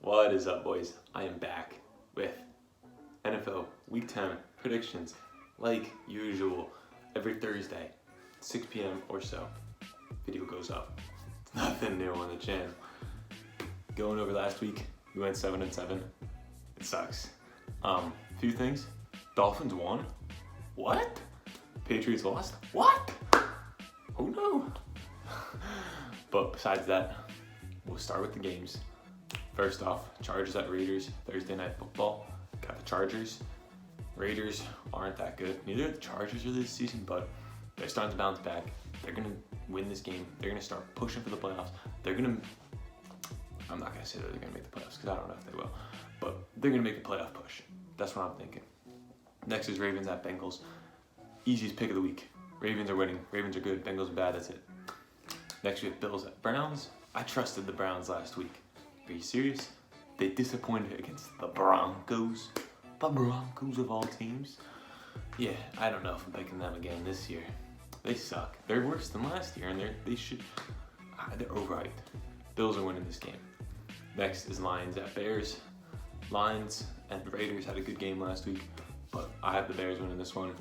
What is up, boys? I am back with NFL Week 10 predictions, like usual, every Thursday, 6 p.m. or so. Video goes up. It's nothing new on the channel. Going over last week, we went 7-7. It sucks. Few things. Dolphins won. What? Patriots lost. What? Oh no. But besides that, we'll start with the games. First off, Chargers at Raiders, Thursday Night Football. Got the Chargers. Raiders aren't that good. Neither are the Chargers are this season, but they're starting to bounce back. They're going to win this game. They're going to start pushing for the playoffs. I'm not going to say that they're going to make the playoffs because I don't know if they will, but they're going to make a playoff push. That's what I'm thinking. Next is Ravens at Bengals. Easiest pick of the week. Ravens are winning. Ravens are good. Bengals are bad. That's it. Next we have Bills at Browns. I trusted the Browns last week. Are you serious? They disappointed against the Broncos. The Broncos of all teams. Yeah, I don't know if I'm picking them again this year. They suck. They're worse than last year, and they're overhyped. Bills are winning this game. Next is Lions at Bears. Lions and Raiders had a good game last week, but I have the Bears winning this one.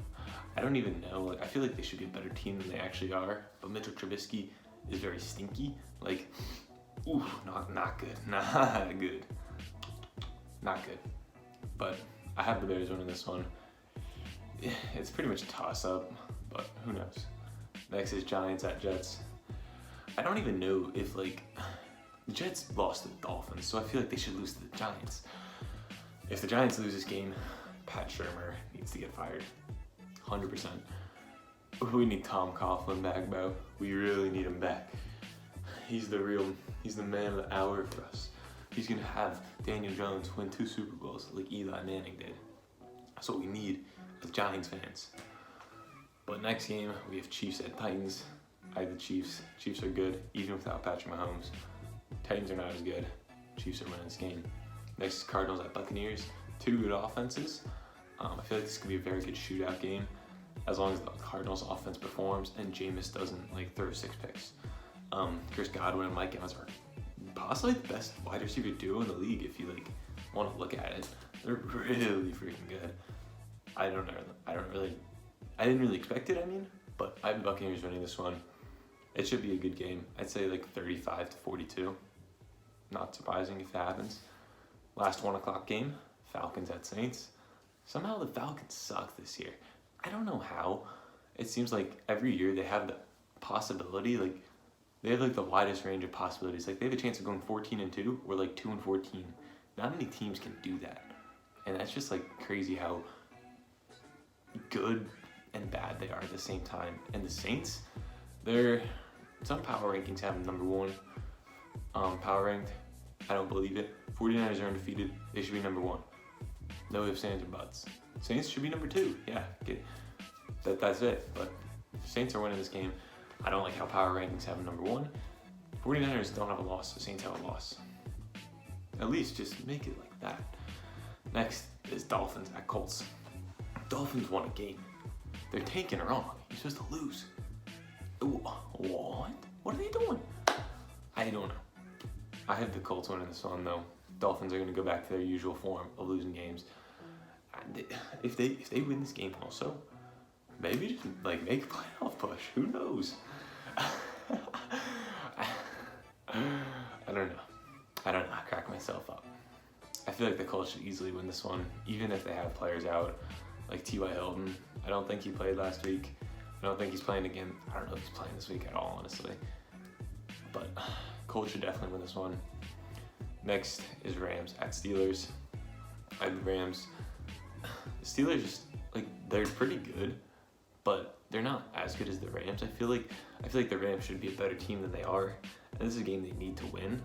I don't even know. I feel like they should be a better team than they actually are, but Mitchell Trubisky is very stinky. Not good. Not good. Not good. But I have the Bears winning this one. It's pretty much a toss-up, but who knows. Next is Giants at Jets. I don't even know if, the Jets lost to the Dolphins, so I feel like they should lose to the Giants. If the Giants lose this game, Pat Shurmur needs to get fired. 100%. We need Tom Coughlin back, bro. We really need him back. He's the man of the hour for us. He's gonna have Daniel Jones win 2 Super Bowls like Eli Manning did. That's what we need as Giants fans. But next game, we have Chiefs at Titans. I have the Chiefs. Chiefs are good, even without Patrick Mahomes. Titans are not as good. Chiefs are winning this game. Next is Cardinals at Buccaneers. 2 good offenses. I feel like this could be a very good shootout game as long as the Cardinals offense performs and Jameis doesn't throw 6 picks. Chris Godwin and Mike Evans are possibly the best wide receiver duo in the league if you want to look at it. They're really freaking good. I didn't really expect it, but I have the Buccaneers winning this one. It should be a good game. I'd say 35-42. Not surprising if that happens. Last 1 o'clock game, Falcons at Saints. Somehow the Falcons suck this year. I don't know how. It seems like every year they have the possibility, they have the widest range of possibilities. They have a chance of going 14-2 or 2-14. Not many teams can do that. And that's just crazy how good and bad they are at the same time. And the Saints, some power rankings have them number 1 power ranked. I don't believe it. 49ers are undefeated. They should be number 1. No ifs, ands, or buts. Saints should be number 2. Yeah, that's it. But Saints are winning this game. I don't like how power rankings have them number 1. 49ers don't have a loss, so Saints have a loss. At least just make it like that. Next is Dolphins at Colts. Dolphins won a game. They're tanking wrong. You're supposed to lose. What? What are they doing? I don't know. I have the Colts winning this one though. Dolphins are going to go back to their usual form of losing games. If they win this game also, maybe just make a playoff push. Who knows? I don't know. I crack myself up. I feel like the Colts should easily win this one, even if they have players out, like T.Y. Hilton. I don't think he played last week. I don't think he's playing again. I don't know if he's playing this week at all, honestly. But Colts should definitely win this one. Next is Rams at Steelers. I have the Rams. The Steelers just they're pretty good, but they're not as good as the Rams. I feel like the Rams should be a better team than they are, and this is a game they need to win.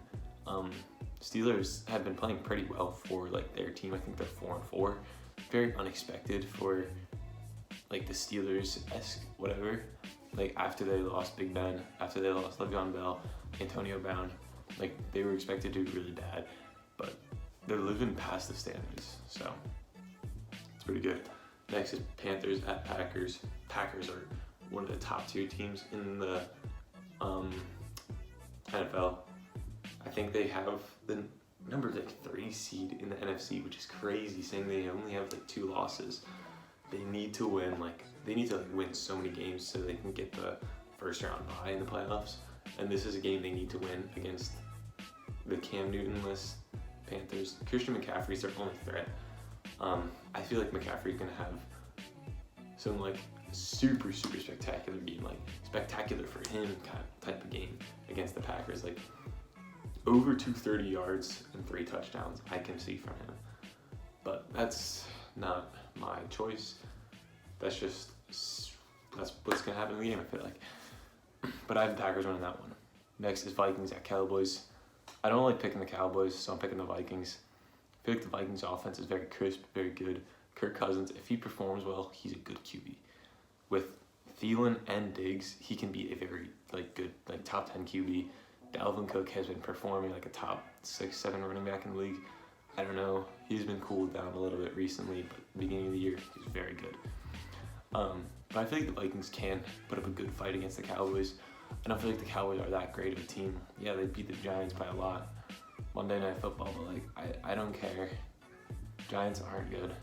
Steelers have been playing pretty well for their team. I think they're 4-4. Very unexpected for the Steelers-esque whatever. After they lost Big Ben, after they lost Le'Veon Bell, Antonio Brown, they were expected to do really bad, but they're living past the standards, so it's pretty good. Next is Panthers at Packers. Packers are one of the top tier teams in the NFL. I think they have the number like 3 seed in the NFC, which is crazy, saying they only have like 2 losses. They need to win win so many games so they can get the first round bye in the playoffs. And this is a game they need to win against the Cam Newton-less Panthers. Christian McCaffrey's their only threat. I feel like McCaffrey's gonna have some like super spectacular game, like spectacular for him kind of type of game against the Packers, like over 230 yards and 3 touchdowns I can see from him. But that's not my choice. That's what's gonna happen in the game, I feel like. But I have the Packers winning that one. Next is Vikings at Cowboys. I don't like picking the Cowboys, so I'm picking the Vikings. I feel like the Vikings offense is very crisp, very good. Kirk Cousins, if he performs well, he's a good QB. With Thielen and Diggs, he can be a very good top 10 QB. Dalvin Cook has been performing like a top 6-7 running back in the league. I don't know, he's been cooled down a little bit recently, but at the beginning of the year, he was very good. But I feel like the Vikings can put up a good fight against the Cowboys. I don't feel like the Cowboys are that great of a team. Yeah, they beat the Giants by a lot Monday Night Football, but I don't care. Giants aren't good.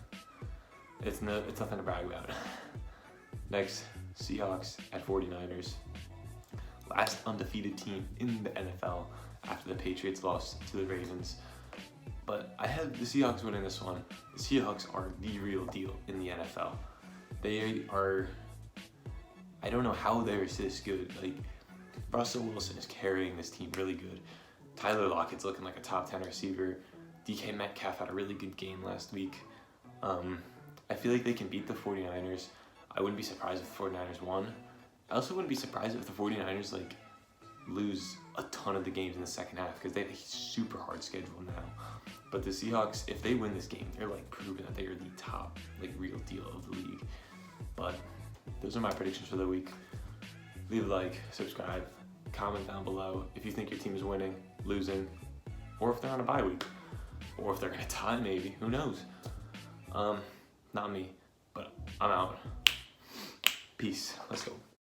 It's nothing to brag about. Next, Seahawks at 49ers. Last undefeated team in the NFL after the Patriots lost to the Ravens. But I have the Seahawks winning this one. The Seahawks are the real deal in the NFL. They are, I don't know how they're this good. Like, Russell Wilson is carrying this team really good. Tyler Lockett's looking like a top 10 receiver. DK Metcalf had a really good game last week. I feel like they can beat the 49ers. I wouldn't be surprised if the 49ers won. I also wouldn't be surprised if the 49ers lose a ton of the games in the second half because they have a super hard schedule now. But the Seahawks, if they win this game, they're proving that they are the top real deal of the league. But those are my predictions for the week. Leave a like, subscribe, comment down below if you think your team is winning, losing, or if they're on a bye week, or if they're gonna tie maybe. Who knows? Not me, but I'm out. Peace. Let's go.